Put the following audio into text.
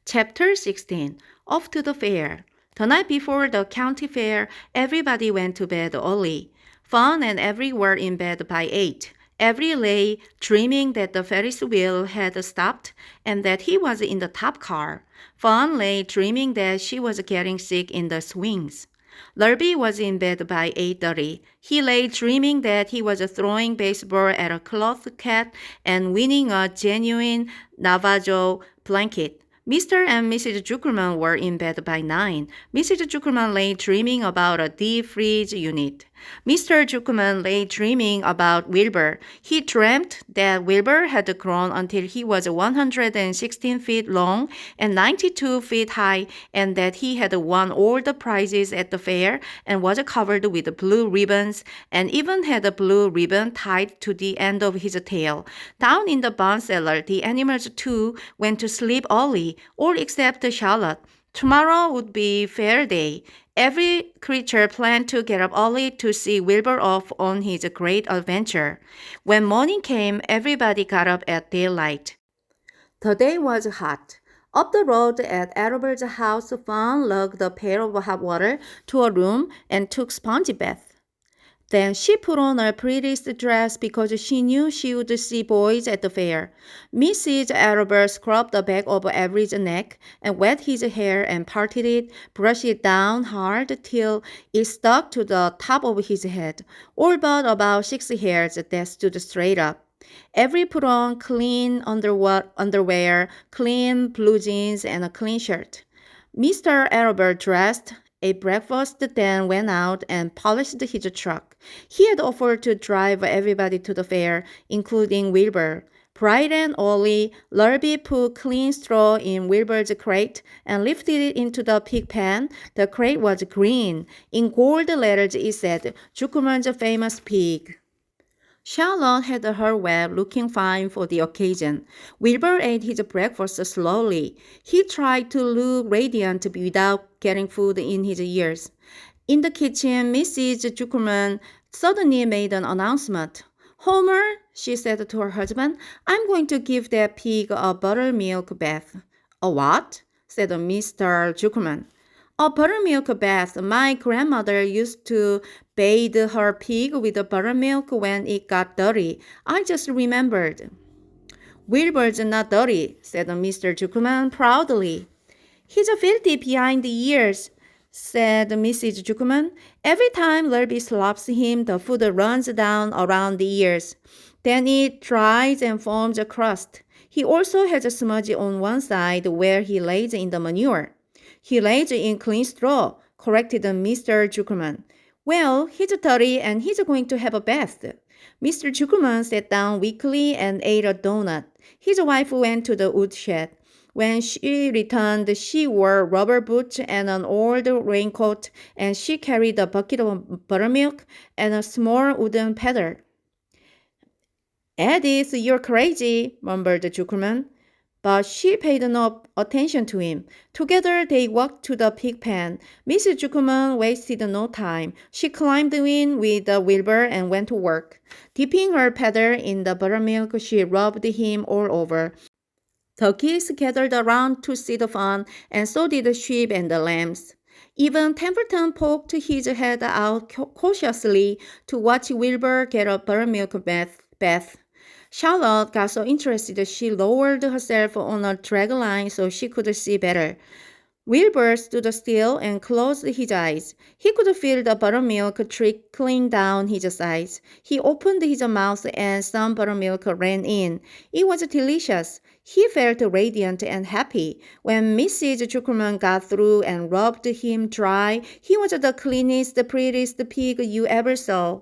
Chapter 16. Off to the fair. The night before the county fair, everybody went to bed early. Fawn and Every were in bed by 8. Every lay dreaming that the Ferris wheel had stopped and that he was in the top car. Fawn lay dreaming that she was getting sick in the swings. Lurby was in bed by 8:30. He lay dreaming that he was throwing baseball at a cloth cat and winning a genuine Navajo blanket. Mr. and Mrs. Zuckerman were in bed by 9. Mrs. Zuckerman lay dreaming about a deep freeze unit. Mr. Zuckerman lay dreaming about Wilbur. He dreamt that Wilbur had grown until he was 116 feet long and 92 feet high, and that he had won all the prizes at the fair and was covered with blue ribbons and even had a blue ribbon tied to the end of his tail. Down in the barn cellar, the animals too went to sleep early, all except Charlotte. Tomorrow would be fair day. Every creature planned to get up early to see Wilbur off on his great adventure. When morning came, everybody got up at daylight. The day was hot. Up the road at Arabelle's house, Fawn lugged a pail of hot water to a room and took spongy bath. Then she put on her prettiest dress because she knew she would see boys at the fair. Mrs. Arabelle scrubbed the back of Avery's neck and wet his hair and parted it, brushed it down hard till it stuck to the top of his head, all but about 6 hairs that stood straight up. Avery put on clean underwear, clean blue jeans, and a clean shirt. Mr. Arabelle dressed, ate breakfast, then went out and polished his truck. He had offered to drive everybody to the fair, including Wilbur. Bright and early, Lurby put clean straw in Wilbur's crate and lifted it into the pig pen. The crate was green. In gold letters it said, "Zuckerman's famous pig." Charlotte had her way looking fine for the occasion. Wilbur ate his breakfast slowly. He tried to look radiant without getting food in his ears. In the kitchen, Mrs. Zuckerman suddenly made an announcement. "Homer," she said to her husband, "I'm going to give that pig a buttermilk bath." "A what?" said Mr. Zuckerman. "A buttermilk bath. My grandmother used to bathe her pig with buttermilk when it got dirty. I just remembered." "Wilbur's not dirty," said Mr. Zuckerman proudly. "He's filthy behind the ears," said Mrs. Zuckerman. "Every time Lurby slaps him, the food runs down around the ears. Then it dries and forms a crust. He also has a smudge on one side where he lays in the manure." "He lays in clean straw," corrected Mr. Zuckerman. "Well, he's dirty and he's going to have a bath." Mr. Zuckerman sat down weakly and ate a donut. His wife went to the woodshed. When she returned, she wore rubber boots and an old raincoat, and she carried a bucket of buttermilk and a small wooden paddle. "Edith, you're crazy," mumbled Zuckerman. But she paid no attention to him. Together they walked to the pig pen. Mrs. Zuckerman wasted no time. She climbed in with Wilbur and went to work. Dipping her paddle in the buttermilk, she rubbed him all over. The geese gathered around to see the fun, and so did the sheep and the lambs. Even Templeton poked his head out cautiously to watch Wilbur get a buttermilk bath. Charlotte got so interested she lowered herself on a drag line so she could see better. Wilbur stood still and closed his eyes. He could feel the buttermilk trickling down his sides. He opened his mouth and some buttermilk ran in. It was delicious. He felt radiant and happy. When Mrs. Zuckerman got through and rubbed him dry, he was the cleanest, prettiest pig you ever saw.